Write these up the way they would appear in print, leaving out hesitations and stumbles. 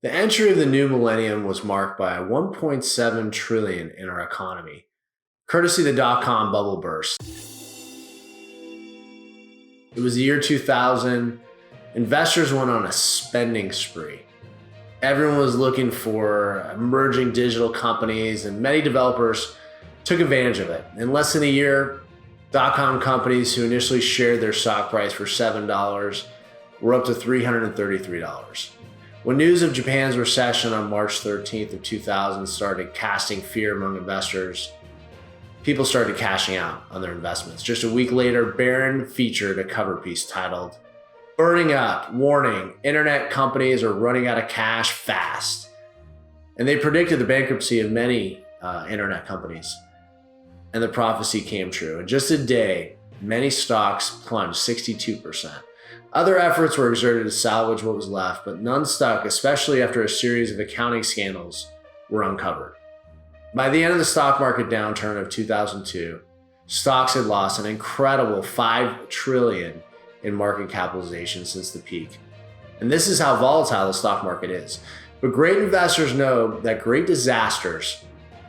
The entry of the new millennium was marked by 1.7 trillion in our economy, courtesy of the dot-com bubble burst. It was the year 2000. Investors went on a spending spree. Everyone was looking for emerging digital companies, and many developers took advantage of it. In less than a year, dot-com companies who initially shared their stock price for $7 were up to $333. When news of Japan's recession on March 13th of 2000 started casting fear among investors, people started cashing out on their investments. Just a week later, Barron featured a cover piece titled, "Burning Up, Warning, Internet Companies Are Running Out of Cash Fast." And they predicted the bankruptcy of many internet companies. And the prophecy came true. In just a day, many stocks plunged 62%. Other efforts were exerted to salvage what was left, but none stuck, especially after a series of accounting scandals were uncovered. By the end of the stock market downturn of 2002, stocks had lost an incredible $5 trillion in market capitalization since the peak. And this is how volatile the stock market is. But great investors know that great disasters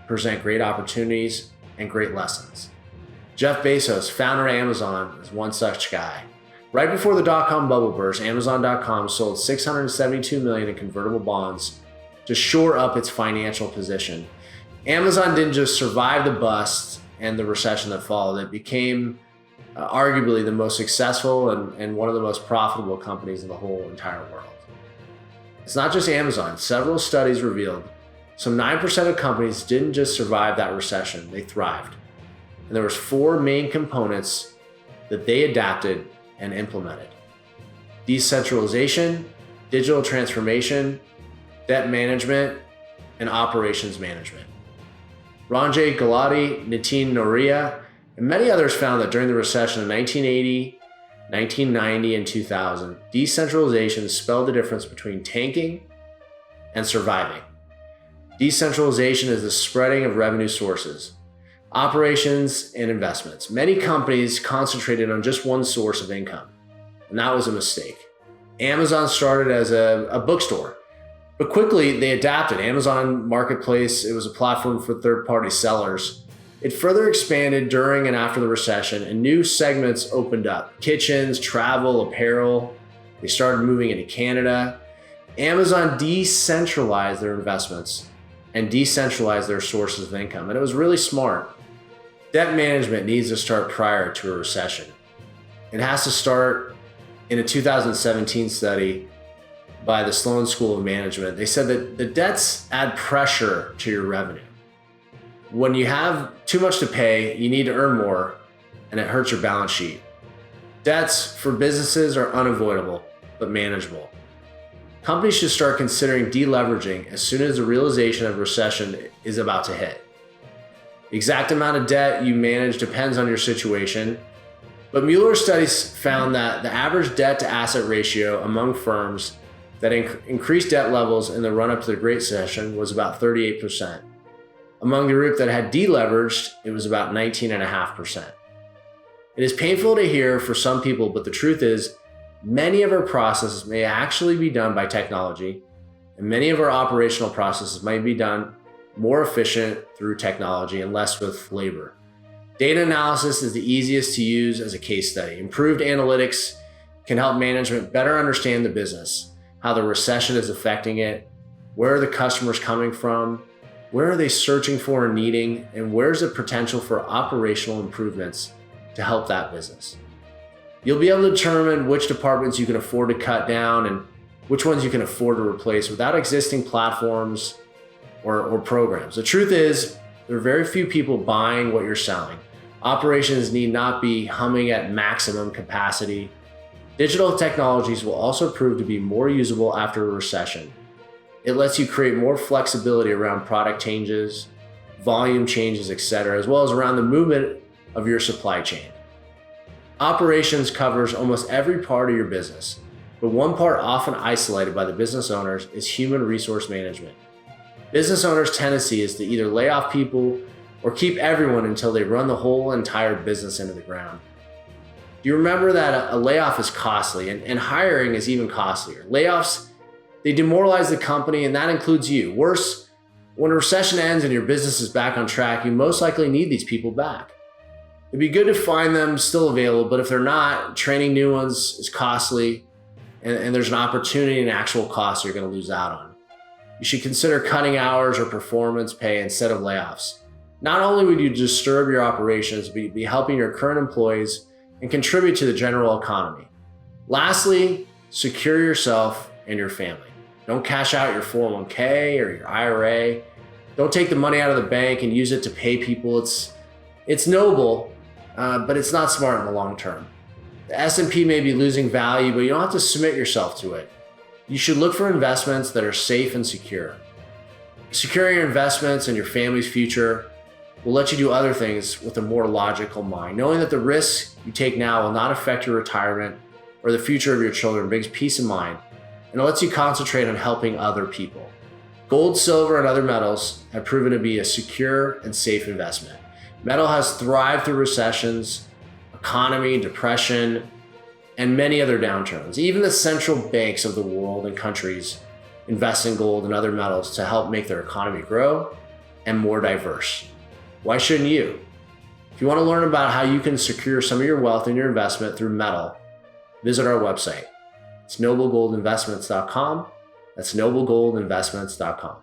present great opportunities and great lessons. Jeff Bezos, founder of Amazon, is one such guy. Right before the dot-com bubble burst, Amazon.com sold $672 million in convertible bonds to shore up its financial position. Amazon didn't just survive the bust and the recession that followed. It became arguably the most successful and one of the most profitable companies in the whole entire world. It's not just Amazon. Several studies revealed some 9% of companies didn't just survive that recession, they thrived. And there was 4 main components that they adapted and implemented: decentralization, digital transformation, debt management, and operations management. Ranjay Gulati, Nitin Nohria, and many others found that during the recession of 1980, 1990, and 2000, decentralization spelled the difference between tanking and surviving. Decentralization is the spreading of revenue sources, operations, and investments. Many companies concentrated on just one source of income, and that was a mistake. Amazon started as a bookstore, but quickly they adapted. Amazon Marketplace, it was a platform for third-party sellers. It further expanded during and after the recession, and new segments opened up: kitchens, travel, apparel. They started moving into Canada. Amazon decentralized their investments and decentralized their sources of income, and it was really smart. Debt management needs to start prior to a recession. It has to start in a 2017 study by the Sloan School of Management. They said that the debts add pressure to your revenue. When you have too much to pay, you need to earn more, and it hurts your balance sheet. Debts for businesses are unavoidable, but manageable. Companies should start considering deleveraging as soon as the realization of recession is about to hit. The exact amount of debt you manage depends on your situation, but Mueller studies found that the average debt to asset ratio among firms that increased debt levels in the run-up to the Great Recession was about 38%. Among the group that had deleveraged, it was about 19.5%. It is painful to hear for some people, but the truth is, many of our processes may actually be done by technology, and many of our operational processes might be done more efficient through technology and less with labor. Data analysis is the easiest to use as a case study. Improved analytics can help management better understand the business, how the recession is affecting it, where are the customers coming from, where are they searching for and needing, and where's the potential for operational improvements to help that business. You'll be able to determine which departments you can afford to cut down and which ones you can afford to replace without existing platforms or programs. The truth is, there are very few people buying what you're selling. Operations need not be humming at maximum capacity. Digital technologies will also prove to be more usable after a recession. It lets you create more flexibility around product changes, volume changes, etc., as well as around the movement of your supply chain. Operations covers almost every part of your business, but one part often isolated by the business owners is human resource management. Business owners' tendency is to either lay off people or keep everyone until they run the whole entire business into the ground. Do you remember that a layoff is costly and hiring is even costlier? Layoffs They demoralize the company, and that includes you. Worse, when a recession ends and your business is back on track, you most likely need these people back. It'd be good to find them still available, but if they're not, training new ones is costly, and there's an opportunity and actual cost you're going to lose out on. You should consider cutting hours or performance pay instead of layoffs. Not only would you disturb your operations, but you'd be helping your current employees and contribute to the general economy. Lastly, secure yourself and your family. Don't cash out your 401k or your IRA. Don't take the money out of the bank and use it to pay people. It's noble, but it's not smart in the long term. The S&P may be losing value, but you don't have to submit yourself to it. You should look for investments that are safe and secure. Securing your investments and your family's future will let you do other things with a more logical mind. Knowing that the risks you take now will not affect your retirement or the future of your children brings peace of mind, and it lets you concentrate on helping other people. Gold, silver, and other metals have proven to be a secure and safe investment. Metal has thrived through recessions, economy, depression, and many other downturns. Even the central banks of the world and countries invest in gold and other metals to help make their economy grow and more diverse. Why shouldn't you? If you want to learn about how you can secure some of your wealth and your investment through metal, visit our website. It's noblegoldinvestments.com. That's noblegoldinvestments.com.